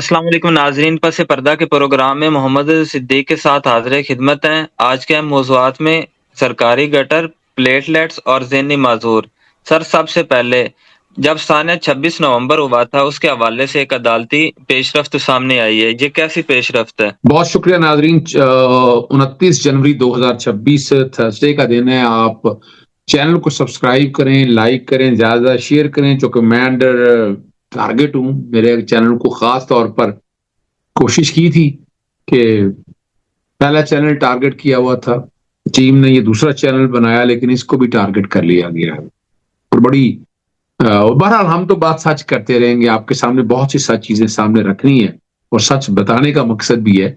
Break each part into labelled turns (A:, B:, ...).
A: السلام علیکم ناظرین، پس پردہ کے پروگرام میں محمد صدیق کے ساتھ حاضر خدمت ہیں۔ آج کے اہم موضوعات میں سرکاری گٹر، پلیٹلیٹس اور ذہنی معذور۔ سر، سب سے پہلے جب سانیہ 26 نومبر ہوا تھا اس کے حوالے سے ایک عدالتی پیش رفت سامنے آئی ہے، یہ کیسی پیش رفت ہے؟
B: بہت شکریہ ناظرین۔ 29 جنوری 2026 تھرسڈے کا دن ہے۔ آپ چینل کو سبسکرائب کریں، لائک کریں، زیادہ شیئر کریں، چونکہ میں انڈر ٹارگٹ ہوں۔ میرے چینل کو خاص طور پر کوشش کی تھی کہ پہلا چینل ٹارگٹ کیا ہوا تھا، ٹیم نے یہ دوسرا چینل بنایا لیکن اس کو بھی ٹارگٹ کر لیا گیا ہے۔ اور بڑی بہرحال ہم تو بات سچ کرتے رہیں گے، آپ کے سامنے بہت سی سچ چیزیں سامنے رکھنی ہے، اور سچ بتانے کا مقصد بھی ہے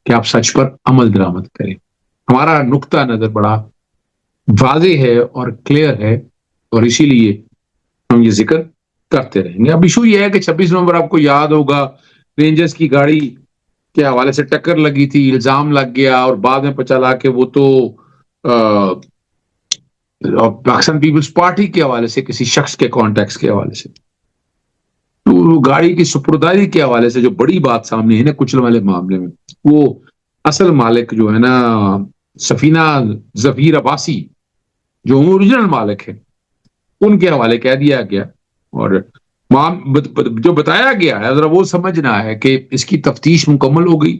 B: کہ آپ سچ پر عمل درآمد کریں۔ ہمارا نقطہ نظر بڑا واضح ہے اور کلیئر ہے، اور اسی لیے ہم یہ ذکر کرتے رہیں گے۔ اب ایشو یہ ہے کہ 26 نومبر آپ کو یاد ہوگا، رینجرز کی گاڑی کے حوالے سے ٹکر لگی تھی، الزام لگ گیا، اور بعد میں پتا چلا کہ وہ تو پاکستان پیپلز پارٹی کے حوالے سے کسی شخص کے کانٹیکٹس کے حوالے سے، تو گاڑی کی سپرداری کے حوالے سے جو بڑی بات سامنے ہے نا کچل والے معاملے میں، وہ اصل مالک جو ہے نا سفینہ ظفیر عباسی، جو اوریجنل مالک ہے، ان کے حوالے کہہ دیا گیا، اور جو بتایا گیا ہے ذرا وہ سمجھنا ہے کہ اس کی تفتیش مکمل ہو گئی،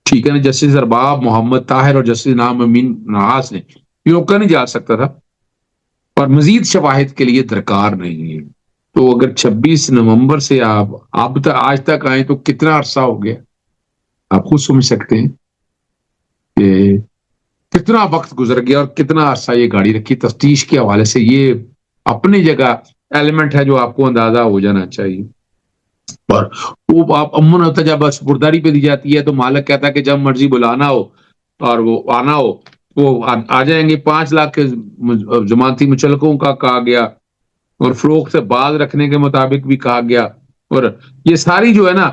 B: ٹھیک ہے نا۔ جسٹس ارباب محمد طاہر اور جسٹس نام امین نواز نے یہ روکا نہیں جا سکتا تھا، اور مزید شواہد کے لیے درکار نہیں ہے۔ تو اگر 26 نومبر سے آپ آج تک آئے تو کتنا عرصہ ہو گیا، آپ خود سمجھ سکتے ہیں کہ کتنا وقت گزر گیا اور کتنا عرصہ یہ گاڑی رکھی۔ تفتیش کے حوالے سے یہ اپنی جگہ ایلیمنٹ ہے جو آپ کو اندازہ ہو جانا چاہیے۔ اور وہ آپ امن ہوتا جب سپرداری پہ دی جاتی ہے تو مالک کہتا ہے کہ جب مرضی بلانا ہو اور وہ آنا ہو وہ آ جائیں گے۔ 5 لاکھ کے ضمانتی مچلقوں کا کہا گیا، اور فروخت سے باز رکھنے کے مطابق بھی کہا گیا، اور یہ ساری جو ہے نا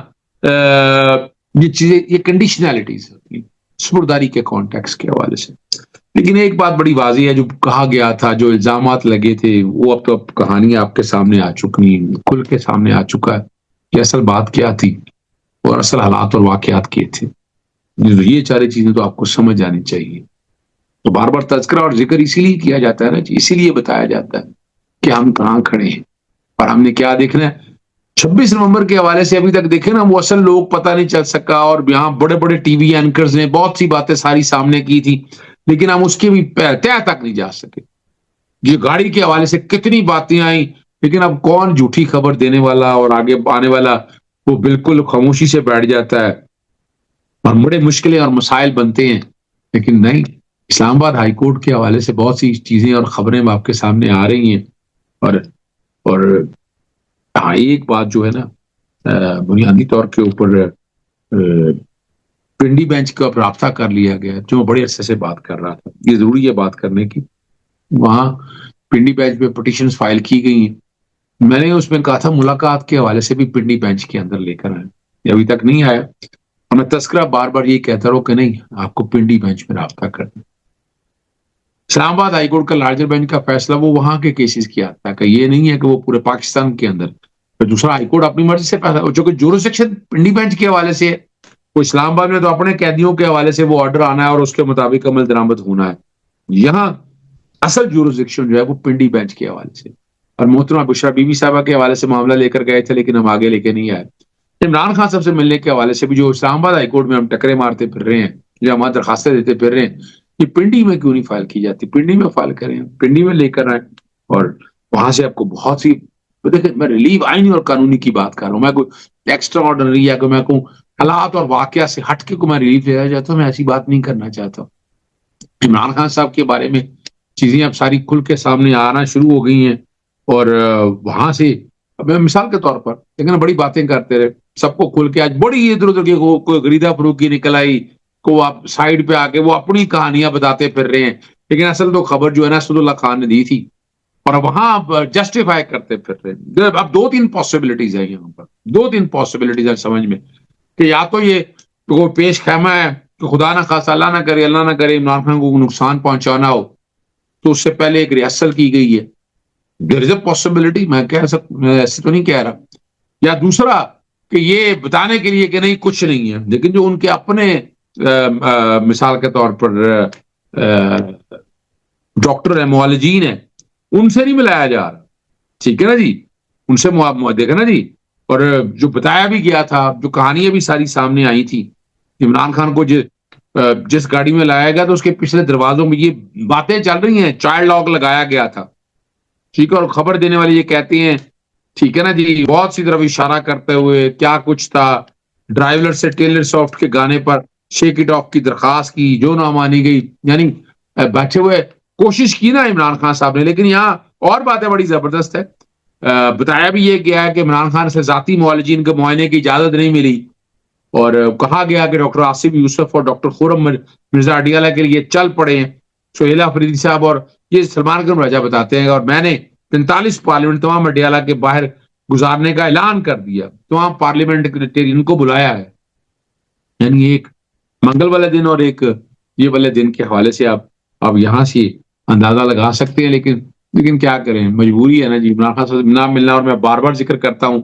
B: یہ چیزیں، یہ کنڈیشنالٹیز ہوتی ہیں سپرداری کے کانٹیکس کے حوالے سے۔ لیکن ایک بات بڑی واضح ہے، جو کہا گیا تھا، جو الزامات لگے تھے، وہ اب تو کہانی آپ کے سامنے آ چکی ہیں، کھل کے سامنے آ چکا ہے کہ اصل بات کیا تھی اور اصل حالات اور واقعات کیے تھے۔ یہ ساری چیزیں تو آپ کو سمجھ آنی چاہیے۔ تو بار بار تذکرہ اور ذکر اسی لیے کیا جاتا ہے نا، اسی لیے بتایا جاتا ہے کہ ہم کہاں کھڑے ہیں اور ہم نے کیا دیکھنا ہے۔ 26 نومبر کے حوالے سے ابھی تک دیکھیں نا، وہ اصل لوگ پتہ نہیں چل سکا، اور یہاں بڑے بڑے ٹی وی اینکرز نے بہت سی باتیں ساری سامنے کی تھی، لیکن ہم اس کی بھی تہ تک نہیں جا سکے۔ یہ گاڑی کے حوالے سے کتنی باتیں آئیں، لیکن اب کون جھوٹی خبر دینے والا اور آگے آنے والا وہ بالکل خاموشی سے بیٹھ جاتا ہے، اور بڑے مشکلیں اور مسائل بنتے ہیں۔ لیکن نہیں، اسلام آباد ہائی کورٹ کے حوالے سے بہت سی چیزیں اور خبریں آپ کے سامنے آ رہی ہیں، اور ہاں ایک بات جو ہے نا بنیادی طور کے اوپر پنڈی بینچ کا رابطہ کر لیا گیا، جو بڑے عرصے سے بات کر رہا تھا، یہ ضروری ہے بات کرنے کی۔ وہاں پنڈی بینچ پہ پٹیشنز فائل کی گئی ہیں، میں نے اس میں کہا تھا ملاقات کے حوالے سے بھی پنڈی بینچ کے اندر لے کر آئے، یہ ابھی تک نہیں آیا، اور میں تذکرہ بار بار یہ کہتا رہا کہ نہیں، آپ کو پنڈی بینچ میں رابطہ کرنا۔ اسلام آباد ہائی کورٹ کا لارجر بینچ کا فیصلہ وہ وہاں کے کیسز کی آتا ہے، کہ یہ نہیں ہے کہ وہ پورے پاکستان کے اندر دوسرا ہائی کورٹ اپنی مرضی سے فیصلہ، جو کہ جورسڈکشن پنڈی بینچ کے حوالے سے وہ اسلام آباد میں تو اپنے قیدیوں کے حوالے سے وہ آرڈر آنا ہے اور اس کے مطابق عمل درآمد ہونا ہے۔ یہاں اصل جورسڈکشن جو ہے وہ پنڈی بینچ کے حوالے سے، اور محترمہ بشرا بی بی صاحبہ کے حوالے سے معاملہ لے کر گئے تھے، لیکن ہم آگے لے کے نہیں آئے۔ عمران خان صاحب سے ملنے کے حوالے سے بھی جو اسلام آباد ہائی کورٹ میں ہم ٹکرے مارتے پھر رہے ہیں، جو ہمارے درخواستیں دیتے پھر رہے ہیں، یہ پنڈی میں کیوں نہیں فائل کی جاتی؟ پنڈی میں فائل کریں، پنڈی میں لے کر آئیں، اور وہاں سے آپ کو بہت سی دیکھیں، میں ریلیو آئینی اور قانونی کی بات کر رہا ہوں، میں کوئی ایکسٹرا آرڈنری یا کہ میں کوئی حالات اور واقعہ سے ہٹ کے کو میں ریلیف لینا چاہتا ہوں، میں ایسی بات نہیں کرنا چاہتا ہوں۔ عمران خان صاحب کے بارے میں چیزیں اب ساری کھل کے سامنے آنا شروع ہو گئی ہیں، اور وہاں سے میں مثال کے طور پر لیکن بڑی باتیں کرتے رہے، سب کو کھل کے آج بڑی ادھر ادھر کی کوئی غریدہ فروخی نکل آئی، کو آپ سائڈ پہ آ کے وہ اپنی کہانیاں بتاتے پھر رہے ہیں، لیکن اصل تو خبر جو ہے نا اسد اللہ خان نے دی تھی، اور وہاں آپ جسٹیفائی کرتے پھر رہے ہیں۔ اب 2-3 پاسبلٹیز ہیں یہاں پر، 2-3 پاسبلٹیز ہیں سمجھ میں، کہ یا تو یہ وہ پیش خیمہ ہے کہ خدا نہ خاصا اللہ نہ کرے عمران خان کو نقصان پہنچانا ہو، تو اس سے پہلے ایک ریہرسل کی گئی ہے، دیر از اے پاسبلٹی، میں ایسے تو نہیں کہہ رہا۔ یا دوسرا کہ یہ بتانے کے لیے کہ نہیں کچھ نہیں ہے، لیکن جو ان کے اپنے مثال کے طور پر ڈاکٹر معالجین ہیں، ان سے نہیں ملایا جا رہا، ٹھیک ہے نا جی، ان سے دیکھا نا جی، اور جو بتایا بھی گیا تھا، جو کہانیاں بھی ساری سامنے آئی تھی، عمران خان کو جس گاڑی میں لایا گیا تو اس کے پچھلے دروازوں میں یہ باتیں چل رہی ہیں، چائلڈ لاک لگایا گیا تھا، ٹھیک ہے، اور خبر دینے والے یہ کہتے ہیں، ٹھیک ہے نا جی، بہت سی طرف اشارہ کرتے ہوئے کیا کچھ تھا، ڈرائیور سے ٹیلر سافٹ کے گانے پر شیک اٹ آف کی درخواست کی جو نہ مانی گئی، یعنی بیٹھے ہوئے کوشش کی نا عمران خان صاحب نے، لیکن یہاں اور باتیں بڑی زبردست ہے، بتایا بھی یہ گیا ہے کہ عمران خان سے ذاتی معالجین کے معائنے کی اجازت نہیں ملی، اور کہا گیا کہ ڈاکٹر آصف یوسف اور ڈاکٹر خرم مرزا اڈیالہ کے لیے چل پڑے ہیں، سہیل افریدی صاحب اور یہ سلمان گرم راجہ بتاتے ہیں، اور میں نے 45 پارلیمنٹ تمام اڈیالہ کے باہر گزارنے کا اعلان کر دیا، تمام پارلیمنٹرین کو بلایا ہے، یعنی ایک منگل والے دن اور ایک یہ والے دن کے حوالے سے آپ یہاں سے اندازہ لگا سکتے ہیں، لیکن کیا کریں، مجبوری ہے نا جی، عمران خان سے نہ ملنا، اور میں بار بار ذکر کرتا ہوں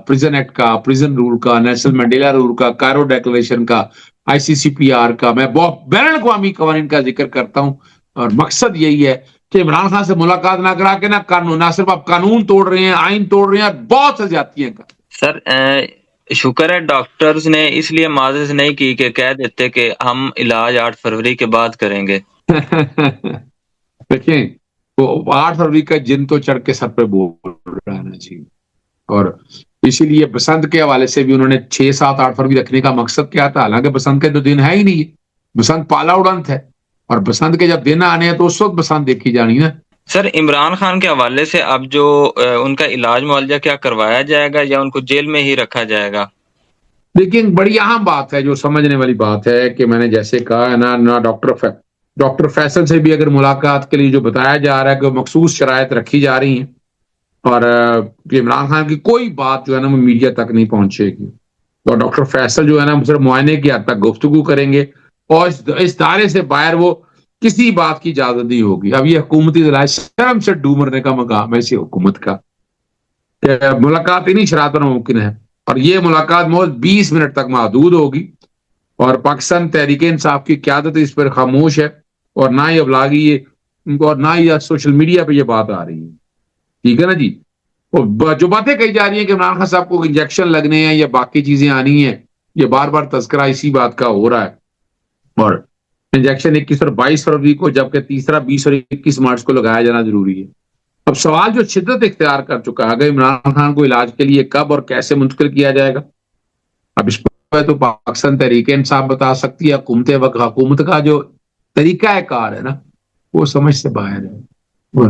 B: پریزن ایکٹ کا، پریزن رول کا، نیشنل مینڈیلا رول کا، کائرو ڈیکلریشن کا، آئی سی سی پی آر کا، میں بہت بین الاقوامی قوانین کا ذکر کرتا ہوں، اور مقصد یہی ہے کہ عمران خان سے ملاقات نہ کرا کے نہ صرف آپ قانون توڑ رہے ہیں، آئین توڑ رہے ہیں، اور بہت سے زیادتیاں کر
A: سر شکر ہے ڈاکٹرز نے اس لیے معزز نہیں کی کہ کہہ دیتے کہ ہم علاج 8 فروری کے بعد کریں گے.
B: دیکھیں وہ 8 فروری کا جن تو چڑھ کے سر پہ بول رہا ہے نا جی، اور اسی لیے بسنت کے حوالے سے بھی انہوں نے 6 7 8 فروری رکھنے کا مقصد کیا تھا، حالانکہ بسنت کے تو دن ہے ہی نہیں، بسنت پالا اڑنت ہے، اور بسنت کے جب دن آنے ہیں تو اس وقت بسنت دیکھی جانی نا.
A: سر عمران خان کے حوالے سے اب جو ان کا علاج معالجہ کیا کروایا جائے گا یا ان کو جیل میں ہی رکھا جائے گا؟
B: لیکن بڑی اہم بات ہے جو سمجھنے والی بات ہے کہ میں نے جیسے کہا ہے نا ڈاکٹر فیصل سے بھی اگر ملاقات کے لیے جو بتایا جا رہا ہے کہ مخصوص شرائط رکھی جا رہی ہیں، اور عمران خان کی کوئی بات جو ہے نا وہ میڈیا تک نہیں پہنچے گی، تو ڈاکٹر فیصل جو ہے نا صرف معائنے کی حد تک گفتگو کریں گے، اور اس دائرے سے باہر وہ کسی بات کی اجازت نہیں ہوگی. اب یہ حکومتی ذرائع شرم سے ڈوب مرنے کا مقام ہے اسی حکومت کا کہ ملاقات انہیں شرائط پر ممکن ہے، اور یہ ملاقات 20 منٹ تک محدود ہوگی، اور پاکستان تحریک انصاف کی قیادت اس پر خاموش ہے، اور نہ ہی ابلاغی اور نہ ہی سوشل میڈیا پہ یہ بات آ رہی ہے، ٹھیک ہے نا جی. جو باتیں کہی جا رہی ہیں کہ عمران خان صاحب کو انجیکشن لگنے ہیں یا باقی چیزیں آنی ہیں، یہ بار بار تذکرہ اسی بات کا ہو رہا ہے، اور انجیکشن 21 اور 22 فروری کو، جبکہ تیسرا 20 اور 21 مارچ کو لگایا جانا ضروری ہے. اب سوال جو شدت اختیار کر چکا ہے کہ عمران خان کو علاج کے لیے کب اور کیسے منتقل کیا جائے گا، اب اس پر تو پاکستان تحریک انصاف بتا سکتی ہے، حکومت کا جو طریقہ کار ہے نا وہ سمجھ سے باہر ہے،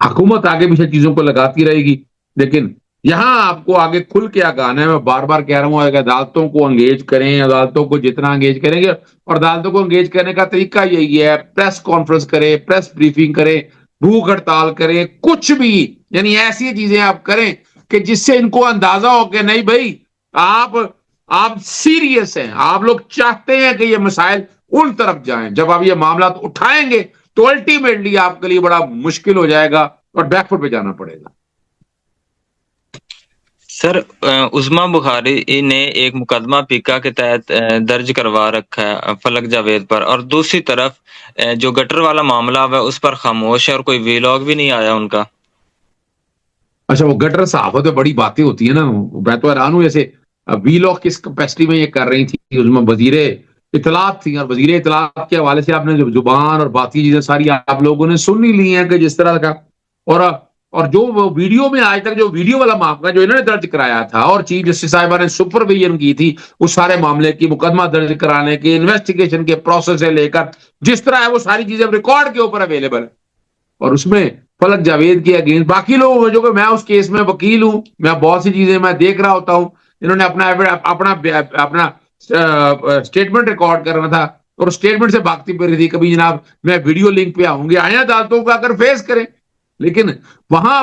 B: حکومت آگے پیچھے چیزوں کو لگاتی رہے گی، لیکن یہاں آپ کو آگے کھل کے آگانا ہے. میں بار بار کہہ رہا ہوں کہ عدالتوں کو انگیج کریں، عدالتوں کو جتنا انگیج کریں گے، اور عدالتوں کو انگیج کرنے کا طریقہ یہی ہے، پریس کانفرنس کریں، پریس بریفنگ کریں، بھوک ہڑتال کریں، کچھ بھی، یعنی ایسی چیزیں آپ کریں کہ جس سے ان کو اندازہ ہو کہ نہیں بھائی آپ سیریس ہیں، آپ لوگ چاہتے ہیں کہ یہ مسائل ان طرف جائیں. جب آپ یہ معاملات اٹھائیں گے تو الٹیمیٹلی آپ کے لیے بڑا مشکل ہو جائے گا اور بیک فٹ پہ جانا پڑے گا.
A: سر عظما بخاری نے ایک مقدمہ پیکا کے تحت درج کروا رکھا ہے فلک جاوید پر، اور دوسری طرف جو گٹر والا معاملہ ہے اس پر خاموش ہے اور کوئی ویلاگ بھی نہیں آیا ان کا.
B: اچھا وہ گٹر صحافت میں بڑی باتیں ہوتی ہیں نا، میں تو حیران ہوں، جیسے ویلاگ کس کیپیسٹی میں یہ کر رہی تھی، اس میں وزیر اطلاعات تھی، اور وزیر اطلاعات کے حوالے سے آپ نے زبان اور باقی چیزیں ساری آپ لوگوں نے سن ہی لی ہیں کہ جس طرح کا، اور جو وہ ویڈیو میں آج تک جو ویڈیو والا معاملہ جو انہوں نے درج کرایا تھا، اور چیف جسٹس صاحبہ نے سپرویژن کی تھی اس سارے معاملے کی، مقدمہ درج کرانے کے، انویسٹیگیشن کے پروسیس سے لے کر جس طرح ہے وہ ساری چیزیں ریکارڈ کے اوپر اویلیبل ہے. اور اس میں فلک جاوید کے اگینسٹ باقی لوگ جو کہ میں اس کیس میں وکیل ہوں، میں بہت سی چیزیں میں دیکھ رہا ہوتا ہوں، انہوں نے اپنا اسٹیٹمنٹ ریکارڈ کرنا تھا، اور اسٹیٹمنٹ سے بھاگتی پھر رہی تھی، کبھی جناب میں ویڈیو لنک پہ آؤں گی، آئیں عدالتوں کو اگر فیس کریں، لیکن وہاں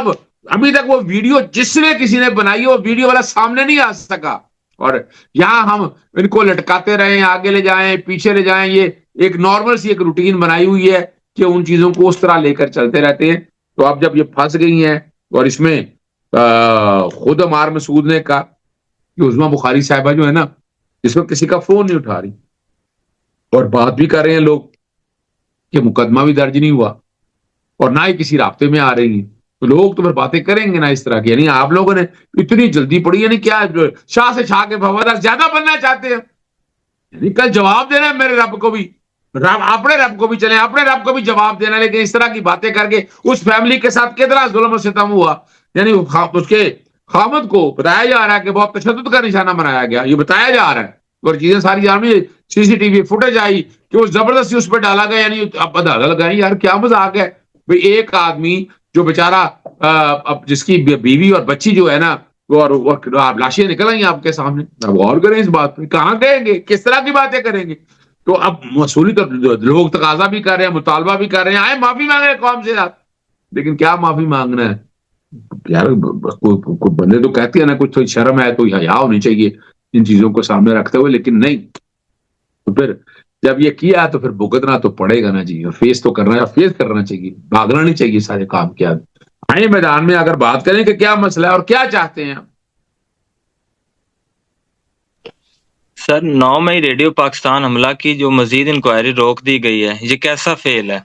B: ابھی تک وہ ویڈیو جس نے کسی نے بنائی وہ ویڈیو والا سامنے نہیں آ سکا، اور یہاں ہم ان کو لٹکاتے رہیں، آگے لے جائیں پیچھے لے جائیں، یہ ایک نارمل سی ایک روٹین بنائی ہوئی ہے کہ ان چیزوں کو اس طرح لے کر چلتے رہتے ہیں. تو اب جب یہ پھنس گئی ہیں، اور اس میں خود عمار مسعود نے کہا کہ عظما بخاری صاحبہ جو ہے نا، اس وقت کسی کا فون نہیں اٹھا رہی اور بات بھی کر رہے ہیں لوگ کہ مقدمہ بھی درج نہیں ہوا اور نہ ہی کسی رابطے میں آ رہی ہیں، تو لوگ تو پھر باتیں کریں گے نا اس طرح کی. یعنی آپ لوگوں نے اتنی جلدی پڑی، یعنی کیا شاہ سے شاہ کے وفادار زیادہ بننا چاہتے ہیں؟ یعنی کل جواب دینا ہے میرے رب کو بھی، اپنے رب کو بھی چلیں، اپنے رب کو بھی جواب دینا. لیکن اس طرح کی باتیں کر کے اس فیملی کے ساتھ کتنا ظلم و ستم ہوا. یعنی اس کے خامد کو بتایا جا رہا ہے کہ بہت تشدد کا نشانہ بنایا گیا، یہ بتایا جا رہا ہے اور چیزیں ساری جانیں. سی سی ٹی وی فوٹیج آئی کہ وہ زبردستی اس پہ ڈالا گیا. یعنی اب اندازہ لگائیں یار کیا مذاق ہے بھئی. ایک آدمی جو بیچارہ جس کی بیوی اور بچی جو ہے نا وہ لاشیں نکل آئی آپ کے سامنے، اب غور کریں اس بات پہ، کہاں گئیں گے، کس طرح کی باتیں کریں گے. تو اب مسئولی تو لوگ تقاضا بھی کر رہے ہیں، مطالبہ بھی کر رہے ہیں، آئے معافی مانگ رہے ہیں قوم سے یار. لیکن کیا معافی مانگنا ہے یار؟ کوئی بندے تو کہتے ہیں نا کچھ تو شرم ہے، تو حیا ہونی چاہیے ان چیزوں کو سامنے رکھتے ہوئے. لیکن نہیں، تو پھر جب یہ کیا تو پھر بھگتنا تو پڑے گا نا جی، اور فیس تو کرنا ہے، فیس کرنا چاہیے، بھاگنا نہیں چاہیے سارے کام کیا. آئے میدان میں اگر بات کریں کہ کیا مسئلہ ہے اور کیا چاہتے ہیں.
A: سر 9 مئی ریڈیو پاکستان حملہ کی جو مزید انکوائری روک دی گئی ہے، یہ کیسا فیل ہے؟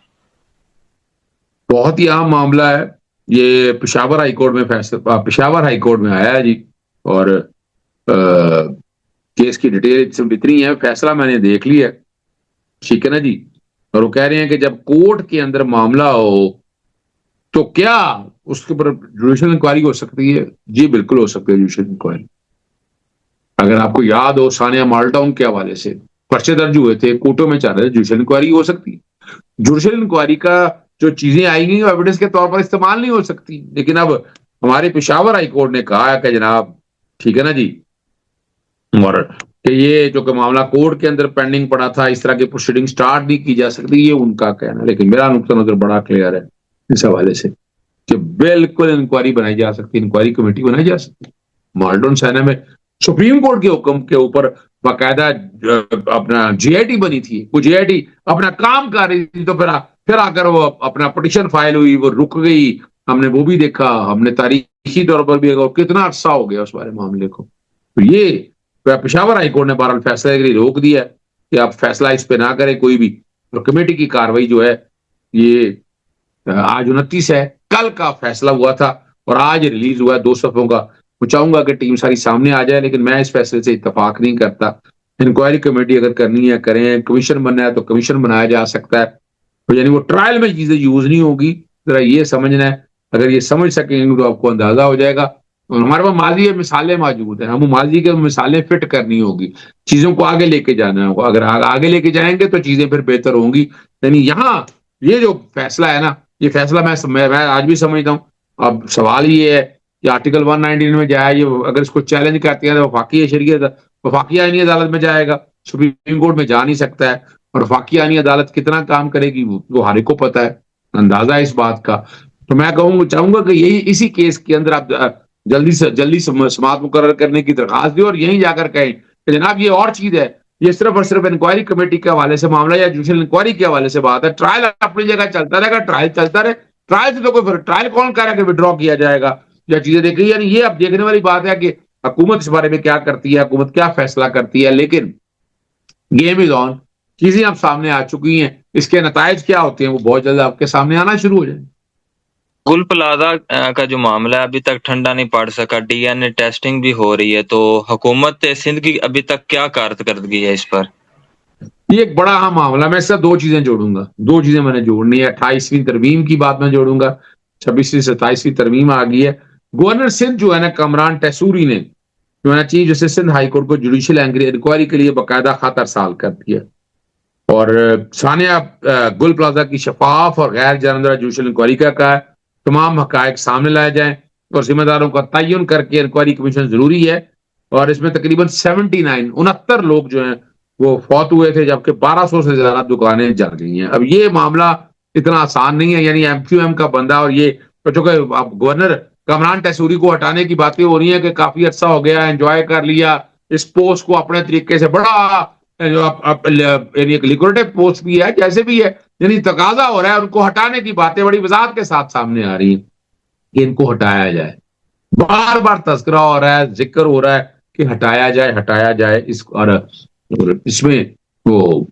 B: بہت ہی اہم معاملہ ہے یہ. پشاور ہائی کورٹ میں فیصلہ، پشاور ہائی کورٹ میں آیا ہے جی. اور کیس کی ڈیٹیل اتنی ہے، فیصلہ میں نے دیکھ لیا ہے، ٹھیک ہے نا جی. اور وہ کہہ رہے ہیں کہ جب کورٹ کے اندر معاملہ ہو تو کیا اس کے اوپر جوڈیشل انکوائری ہو سکتی ہے؟ جی بالکل ہو سکتی ہے جوڈیشل انکوائری. اگر آپ کو یاد ہو ثانیہ مالٹاؤن کے حوالے سے پرچے درج ہوئے تھے، کورٹوں میں چل رہے تھے، جوڈیشل انکوائری ہو سکتی ہے. جوڈیشل انکوائری کا جو چیزیں آئی گئی وہ ایویڈنس کے طور پر استعمال نہیں ہو سکتی. لیکن اب ہمارے پشاور ہائی کورٹ نے کہا ہے کہ جناب ٹھیک ہے نا جی، اور کہ یہ جو کہ معاملہ کورٹ کے اندر پینڈنگ پڑا تھا، اس طرح کی پروسیڈنگ سٹارٹ نہیں کی جا سکتی، یہ ان کا کہنا ہے. لیکن میرا نقطہ نظر بڑا کلیئر ہے اس حوالے سے کہ بالکل انکوائری بنائی جا سکتی، انکوائری کمیٹی بنائی جا سکتی. مالٹون سینا میں سپریم کورٹ کے حکم کے اوپر باقاعدہ اپنا جی آئی ٹی بنی تھی. وہ جی آئی ٹی اپنا کام کر رہی تھی تو پھر آ کر وہ اپنا پٹیشن فائل ہوئی، وہ رک گئی. ہم نے وہ بھی دیکھا، ہم نے تاریخی طور پر بھی دیکھا کتنا عرصہ ہو گیا اس بارے معاملے کو. تو یہ پشاور ہائی کورٹ نے بہرحال فیصلے کے لیے روک دیا کہ آپ فیصلہ اس پہ نہ کریں کوئی بھی. اور کمیٹی کی کاروائی جو ہے یہ آج 29 ہے، کل کا فیصلہ ہوا تھا اور آج ریلیز ہوا ہے 2 صفحوں کا. میں چاہوں گا کہ ٹیم ساری سامنے آ جائے، لیکن میں اس فیصلے سے اتفاق نہیں کرتا. انکوائری کمیٹی اگر کرنی ہے کریں، کمیشن بننا ہے تو کمیشن بنایا جا سکتا ہے. یعنی وہ ٹرائل میں چیزیں یوز نہیں ہوگی. ذرا یہ سمجھنا ہے، اگر یہ سمجھ سکیں گے تو آپ کو اندازہ ہو جائے گا. ہمارے پاس ماضی میں مثالیں موجود ہیں، ہم ماضی کے مثالیں فٹ کرنی ہوگی، چیزوں کو آگے لے کے جانا ہوگا. اگر آگے لے کے جائیں گے تو چیزیں پھر بہتر ہوں گی. یعنی یہاں یہ جو فیصلہ ہے نا، یہ فیصلہ میں آج بھی سمجھتا ہوں. اب سوال یہ ہے کہ آرٹیکل 119 میں جائے، یہ اگر اس کو چیلنج کرتے ہیں تو وفاقی شریعت وفاقی آئینی عدالت میں جائے گا، سپریم کورٹ میں جا نہیں سکتا ہے. اور وفاقی آئینی عدالت کتنا کام کرے گی وہ ہر ایک کو پتا ہے، اندازہ ہے اس بات کا. تو میں چاہوں گا کہ یہی اسی کیس کے اندر آپ جلدی سماعت مقرر کرنے کی درخواست دیں اور یہیں جا کر کہیں کہ جناب یہ اور چیز ہے، یہ صرف اور صرف انکوائری کمیٹی کے حوالے سے معاملہ یا جوڈیشل انکوائری کے حوالے سے بات ہے. ٹرائل اپنی جگہ چلتا رہے گا، ٹرائل چلتا رہے. ٹرائل سے تو کوئی ٹرائل کون کہہ رہا ہے کہ وڈرا کیا جائے گا یا چیزیں دیکھی. یعنی یہ اب دیکھنے والی بات ہے کہ حکومت اس بارے میں کیا کرتی ہے، حکومت کیا فیصلہ کرتی ہے. لیکن گیم از آن، چیزیں اب سامنے آ چکی ہیں، اس کے نتائج کیا ہوتے ہیں وہ بہت جلد آپ کے سامنے آنا شروع ہو جائیں.
A: گل پلازہ کا جو معاملہ ہے ابھی تک ٹھنڈا نہیں پڑ سکا، ڈی این اے ٹیسٹنگ بھی ہو رہی ہے، تو حکومت سندھ کی ابھی تک کیا کارکردگی ہے اس پر؟
B: یہ ایک بڑا اہم معاملہ. میں اس سے 2 چیزیں جوڑوں گا، 2 چیزیں میں نے جوڑنی ہے. 28ویں ترمیم کی بات میں جوڑوں گا، 26ویں 27ویں ترمیم آ گئی ہے. گورنر سندھ جو ہے نا کامران ٹیسوری نے جو ہے نا chief justice Sindh high court کو جوڈیشل انکوائری کے لیے باقاعدہ خط ارسال کر دیا اور ثانیہ گل پلازہ کی شفاف اور غیر جانبدار جوڈیشل انکوائری کا کہا ہے. تمام حقائق سامنے لائے جائیں اور ذمہ داروں کا تعین کر کے انکوائری کمیشن ضروری ہے. اور اس میں تقریباً 69 لوگ جو ہیں وہ فوت ہوئے تھے، جبکہ 1200 سے زیادہ دکانیں جل گئی ہیں. اب یہ معاملہ اتنا آسان نہیں ہے. یعنی ایم کیو ایم کا بندہ، اور یہ چونکہ اب گورنر کامران ٹیسوری کو ہٹانے کی باتیں ہو رہی ہیں کہ کافی عرصہ ہو گیا، انجوائے کر لیا اس پوسٹ کو اپنے طریقے سے، بڑا یعنی ایک لیکوریٹو پوسٹ بھی ہے جیسے بھی ہے. یعنی تقاضا ہو رہا ہے ان کو ہٹانے کی باتیں بڑی وضاحت کے ساتھ سامنے آ رہی ہیں کہ ان کو ہٹایا جائے. بار بار تذکرہ ہو رہا ہے، ذکر ہو رہا ہے کہ ہٹایا جائے اور اس میں وہ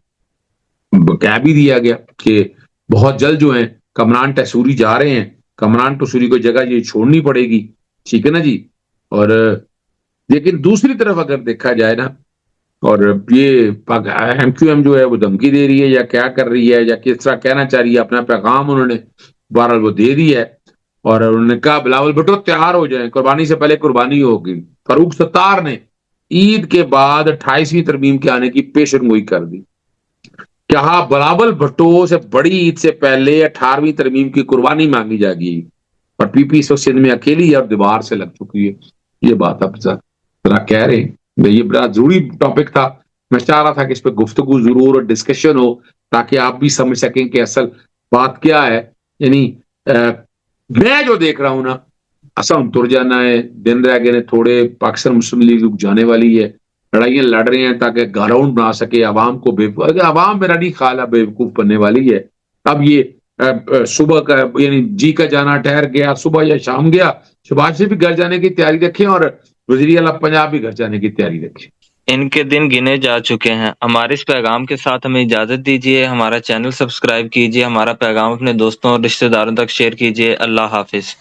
B: کہہ بھی دیا گیا کہ بہت جلد جو ہیں کمران ٹیسوری جا رہے ہیں، کمران ٹیسوری کو جگہ یہ چھوڑنی پڑے گی، ٹھیک ہے نا جی. اور لیکن دوسری طرف اگر دیکھا جائے نا، اور یہ ایم کیو ایم جو ہے وہ دھمکی دے رہی ہے یا کیا کر رہی ہے یا کس طرح کہنا چاہ رہی ہے، اپنا پیغام انہوں نے بہرحال وہ دے دیا ہے. اور انہوں نے کہا بلاول بھٹو تیار ہو جائیں، قربانی سے پہلے قربانی ہوگی. فاروق ستار نے عید کے بعد 28ویں ترمیم کے آنے کی پیشن گوئی کر دی. کہا بلاول بھٹو سے بڑی عید سے پہلے 18ویں ترمیم کی قربانی مانگی جائے گی، اور پی پی اس سندھ میں اکیلی ہے اور دیوار سے لگ چکی ہے. یہ بات اب ذرا کہہ رہے ہیں، یہ بڑا ضروری ٹاپک تھا. میں چاہ رہا تھا کہ اس پہ گفتگو ضرور اور ڈسکشن ہو تاکہ آپ بھی سمجھ سکیں کہ اصل بات کیا ہے. یعنی میں جو دیکھ رہا ہوں نا، اسم تر جانا ہے، دن رہ گئے تھوڑے، پاکستان مسلم لیگ رک جانے والی ہے، لڑائیاں لڑ رہے ہیں تاکہ گراؤنڈ بنا سکے عوام کو عوام میرا نہیں خیال ہے بیوقوف بننے والی ہے. اب یہ صبح کا یعنی جی کا جانا ٹھہر گیا، صبح یا شام گیا، شباز سے بھی گھر جانے کی تیاری رکھیں اور وزیر اعلیٰ پنجاب بھی گھر جانے کی تیاری رکھیں.
A: ان کے دن گنے جا چکے ہیں. ہمارے اس پیغام کے ساتھ ہمیں اجازت دیجیے. ہمارا چینل سبسکرائب کیجیے، ہمارا پیغام اپنے دوستوں اور رشتہ داروں تک شیئر کیجیے. اللہ حافظ.